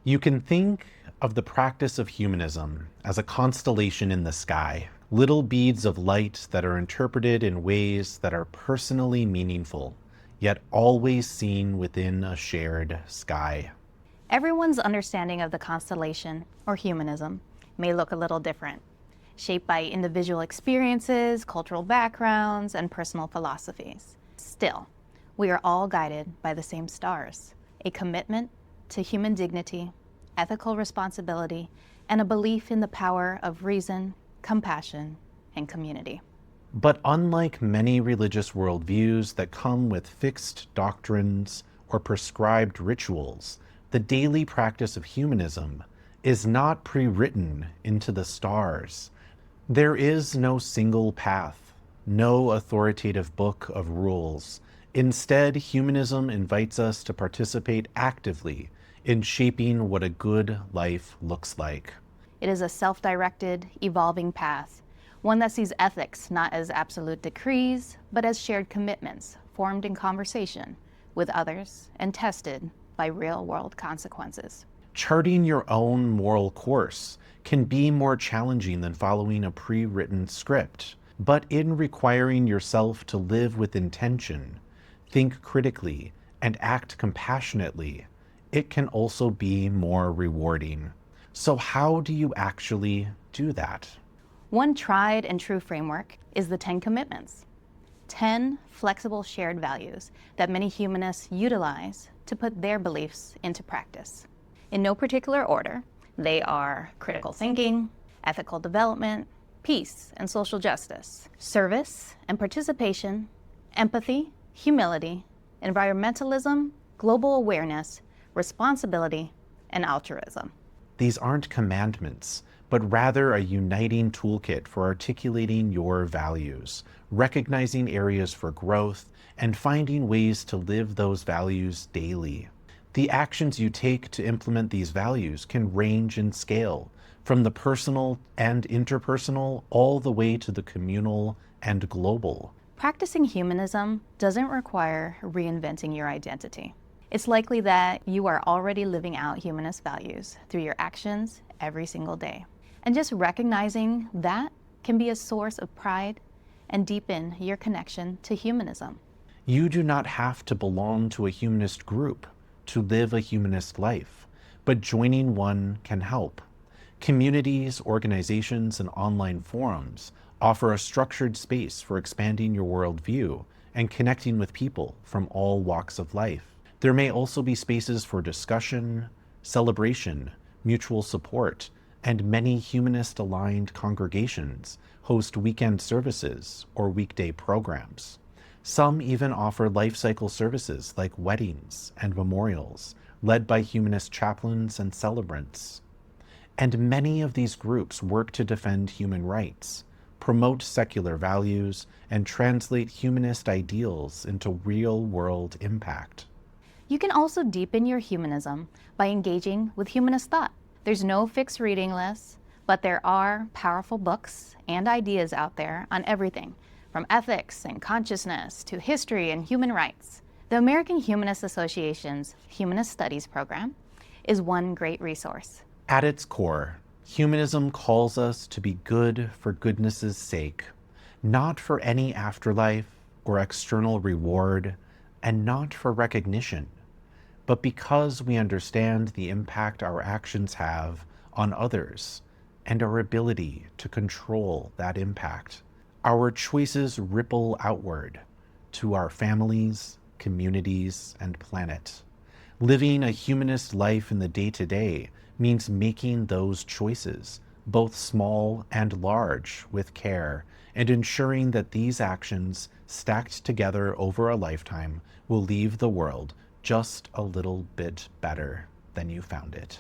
You can think of the practice of humanism as a constellation in the sky, little beads of light that are interpreted in ways that are personally meaningful, yet always seen within a shared sky. Everyone's understanding of the constellation, or humanism, may look a little different, shaped by individual experiences, cultural backgrounds, and personal philosophies. Still, we are all guided by the same stars, a commitment to human dignity, ethical responsibility, and a belief in the power of reason, compassion, and community. But unlike many religious worldviews that come with fixed doctrines or prescribed rituals, the daily practice of humanism is not pre-written into the stars. There is no single path, no authoritative book of rules. Instead, humanism invites us to participate actively in shaping what a good life looks like. It is a self-directed, evolving path, one that sees ethics not as absolute decrees, but as shared commitments formed in conversation with others and tested by real-world consequences. Charting your own moral course can be more challenging than following a pre-written script, but in requiring yourself to live with intention, think critically, and act compassionately, it can also be more rewarding. So how do you actually do that? One tried and true framework is the 10 Commitments, 10 flexible shared values that many humanists utilize to put their beliefs into practice. In no particular order, they are critical thinking, ethical development, peace and social justice, service and participation, empathy, humility, environmentalism, global awareness, responsibility, and altruism. These aren't commandments, but rather a uniting toolkit for articulating your values, recognizing areas for growth, and finding ways to live those values daily. The actions you take to implement these values can range in scale, from the personal and interpersonal all the way to the communal and global. Practicing humanism doesn't require reinventing your identity. It's likely that you are already living out humanist values through your actions every single day. And just recognizing that can be a source of pride and deepen your connection to humanism. You do not have to belong to a humanist group to live a humanist life, but joining one can help. Communities, organizations, and online forums offer a structured space for expanding your worldview and connecting with people from all walks of life. There may also be spaces for discussion, celebration, mutual support, and many humanist-aligned congregations host weekend services or weekday programs. Some even offer life cycle services like weddings and memorials, led by humanist chaplains and celebrants. And many of these groups work to defend human rights, promote secular values, and translate humanist ideals into real-world impact. You can also deepen your humanism by engaging with humanist thought. There's no fixed reading list, but there are powerful books and ideas out there on everything, from ethics and consciousness to history and human rights. The American Humanist Association's Humanist Studies program is one great resource. At its core, humanism calls us to be good for goodness' sake, not for any afterlife or external reward, and not for recognition, but because we understand the impact our actions have on others and our ability to control that impact. Our choices ripple outward to our families, communities, and planet. Living a humanist life in the day-to-day means making those choices, both small and large, with care, and ensuring that these actions, stacked together over a lifetime, will leave the world just a little bit better than you found it.